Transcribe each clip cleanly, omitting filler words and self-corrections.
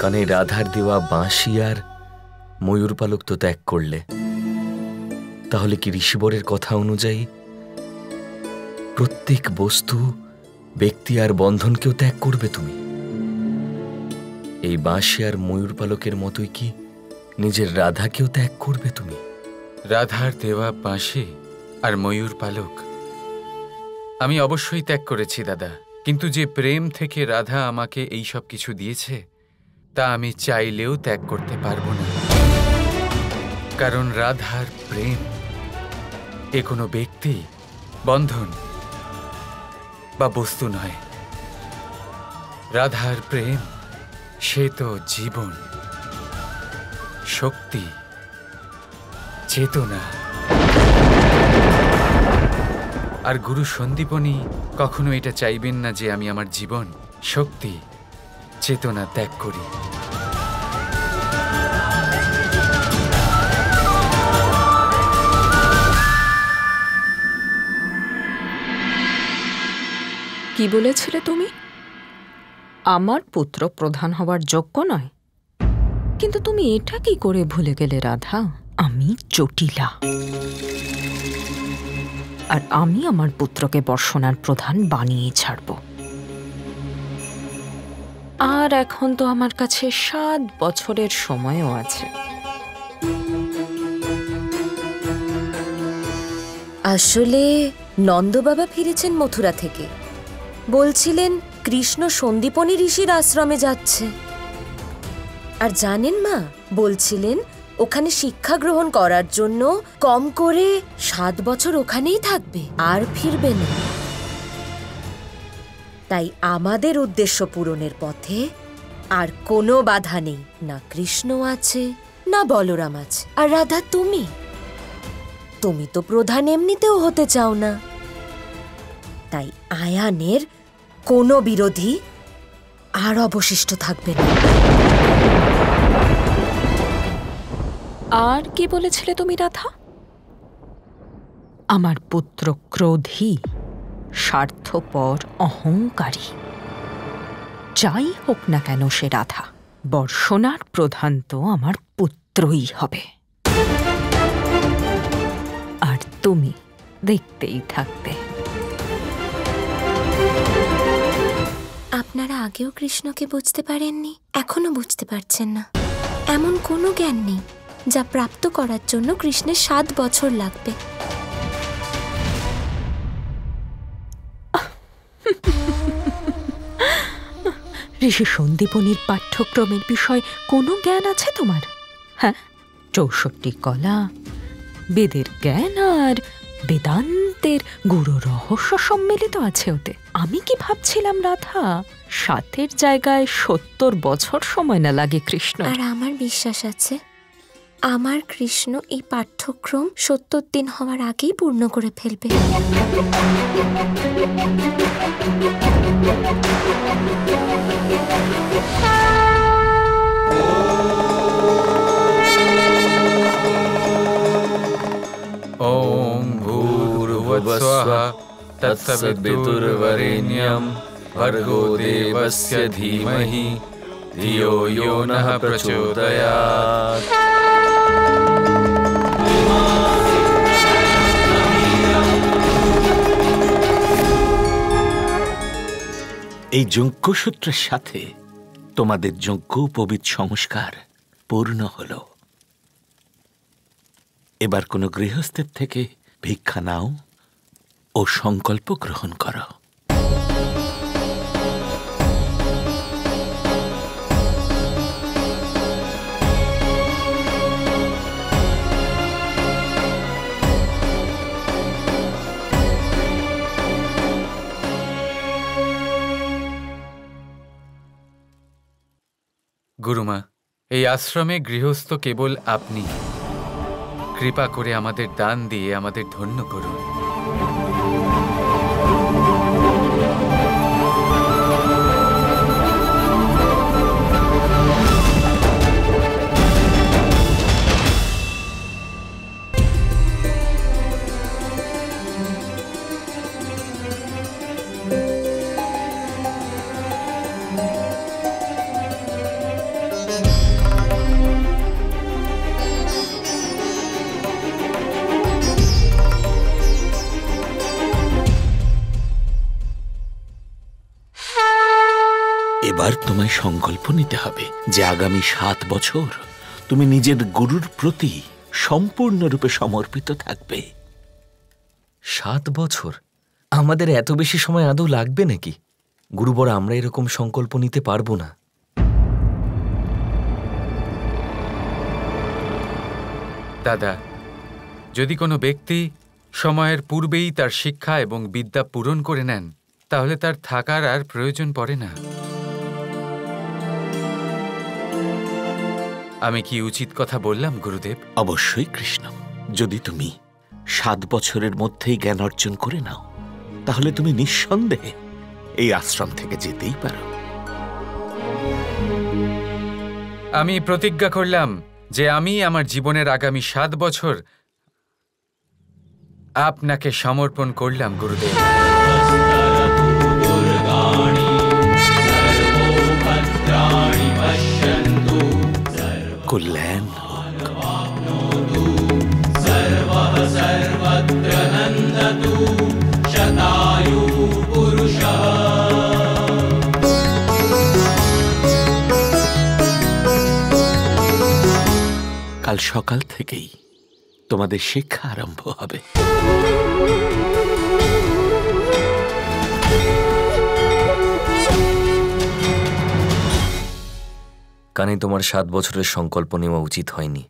কানে রাধার দেওয়া বাঁশি আর ময়ূর পালক তো ত্যাগ করলে, তাহলে কি ঋষিবরের কথা অনুযায়ী প্রত্যেক বস্তু, ব্যক্তি আর বন্ধনকেও ত্যাগ করবে তুমি? এই বাঁশি আর ময়ূর পালকের মতোই কি নিজের রাধাকেও ত্যাগ করবে তুমি? রাধার দেওয়া বাঁশি আর ময়ূর পালক আমি অবশ্যই ত্যাগ করেছি দাদা, কিন্তু যে প্রেম থেকে রাধা আমাকে এই সব কিছু দিয়েছে তা আমি চাইলেও ত্যাগ করতে পারবো না। কারণ রাধার প্রেম এ কোনো ব্যক্তি, বন্ধন বা বস্তু নয়। রাধার প্রেম সে তো জীবন, শক্তি, চেতনা। আর গুরু সন্দীপনী কখনো এটা চাইবেন না যে আমি আমার জীবন, শক্তি, চেতনা ত্যাগ করি। কি বলেছিলে তুমি? আমার পুত্র প্রধান হওয়ার যোগ্য নয়? কিন্তু তুমি এটা কি করে ভুলে গেলে রাধা? আমি জটিলা, আর আমি আমার পুত্রকে বর্ষণার প্রধান বানিয়ে ছাড়ব। আর এখন তো আমার কাছে 7 বছরের সময়ও আছে। আসলে নন্দবাবা ফিরেছেন মথুরা থেকে, বলছিলেন কৃষ্ণ সন্দীপনী ঋষির আশ্রমে যাচ্ছে। আর জানেন মা, বলছিলেন ওখানে শিক্ষা গ্রহণ করার জন্য কম করে 7 বছর ওখানেই থাকবে, আর ফিরবে না। তাই আমাদের উদ্দেশ্য পূরণের পথে আর কোনো বাধা নেই। না কৃষ্ণ আছে, না বলরাম আছে। আর রাধা, তুমি তো প্রধান এমনিতেও হতে চাও না। তাই আয়ানের কোনো বিরোধী আর অবশিষ্ট থাকবে না। আর কি বলেছিলে তুমি রাধা? আমার পুত্র ক্রোধী, স্বার্থপর, অহংকারী। যাই হোক না কেন সে রাধা, বর্ষণার প্রধান তো আমার পুত্রই হবে। আর তুমি দেখতেই থাকবে। আপনারা আগেও কৃষ্ণকে বুঝতে পারেননি, এখনো বুঝতে পারছেন না। এমন কোনো জ্ঞান নেই যা প্রাপ্ত করার জন্য কৃষ্ণের 7 বছর লাগবে। ঋষি সন্দীপনীর পাঠ্যক্রমের বিষয় কোনো জ্ঞান আছে তোমার? হ্যাঁ, 64 কলা, বেদের জ্ঞান আর বেদান্তের গুরু রহস্য সম্মিলিত আছে ওতে। আমি কি ভাবছিলাম রাধা, 7 জায়গায় 70 বছর সময় না লাগে কৃষ্ণ। আর আমার বিশ্বাস আছে আমার কৃষ্ণ এই পাঠ্যক্রম 70 দিন হওয়ার আগেই পূর্ণ করে ফেলবে। ওম ভূর্ভুবস্সঃ তৎসবিতুর্বরেণ্যং ভর্গো দেবস্য ধীমহি ধিয়ো यो নঃ প্রচোদয়াৎ। এই যজ্ঞসূত্রের সাথে তোমাদের যজ্ঞোপবীত সংস্কার পূর্ণ হল। এবার কোনো গৃহস্থের থেকে ভিক্ষা নাও ও সংকল্প গ্রহণ করো। গুরুমা, এই আশ্রমে গৃহস্থ কেবল আপনি। কৃপা করে আমাদের দান দিয়ে আমাদের ধন্য করুন। সংকল্প নিতে হবে যে আগামী 7 বছর তুমি নিজের গুরুর প্রতি সম্পূর্ণরূপে সমর্পিত থাকবে। 7 বছর? আমাদের এত বেশি সময় আদৌ লাগবে নাকি? গুরুবর, আমরা এরকম সংকল্প নিতে পারবো না। দাদা, যদি কোনো ব্যক্তি সময়ের পূর্বেই তার শিক্ষা এবং বিদ্যা পূরণ করে নেন, তাহলে তার থাকার আর প্রয়োজন পড়ে না। আমি কি উচিত কথা বললাম গুরুদেব? অবশ্যই কৃষ্ণ, যদি তুমি 7 বছরের মধ্যেই জ্ঞান অর্জন করে নাও, তাহলে তুমি নিঃসন্দেহে এই আশ্রম থেকে যেতেই পারো। আমি প্রতিজ্ঞা করলাম যে আমি আমার জীবনের আগামী 7 বছর আপনাকে সমর্পণ করলাম গুরুদেব। কল্যাণ কাল সকাল থেকেই তোমাদের শিক্ষা আরম্ভ হবে। কানে তোমার 7 বছরের সংকল্প নেওয়া উচিত হয়নি।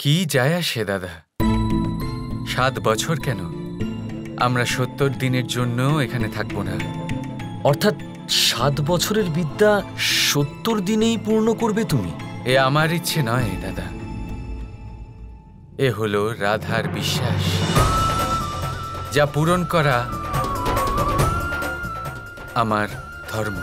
কি যায় আসে দাদা? 7 বছর কেন? আমরা 70 দিনের জন্য এখানে থাকবো না। অর্থাৎ 7 বছরের বিদ্যা 70 দিনেই পূর্ণ করবে তুমি? এ আমার ইচ্ছে নয় দাদা, এ হলো রাধার বিশ্বাস, যা পূরণ করা আমার ধর্ম।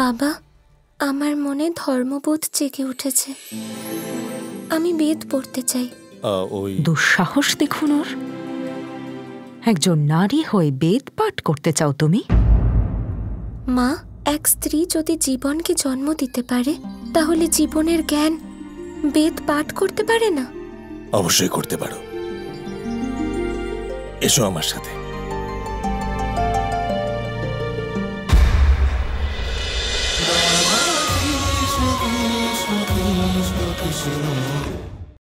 বাবা, আমার মনে ধর্মবোধ জেগে উঠেছে। আমি বেদ পড়তে চাই। দুঃসাহস দেখুন ওর। একজন নারী হয়ে বেদ পাঠ করতে চাও তুমি? মা, এক স্ত্রী যদি জীবনকে জন্ম দিতে পারে, তাহলে জীবনের জ্ঞান বেদ পাঠ করতে পারে না? অবশ্যই করতে পারো। এসো আমার সাথে। Krishna Krishna Krishna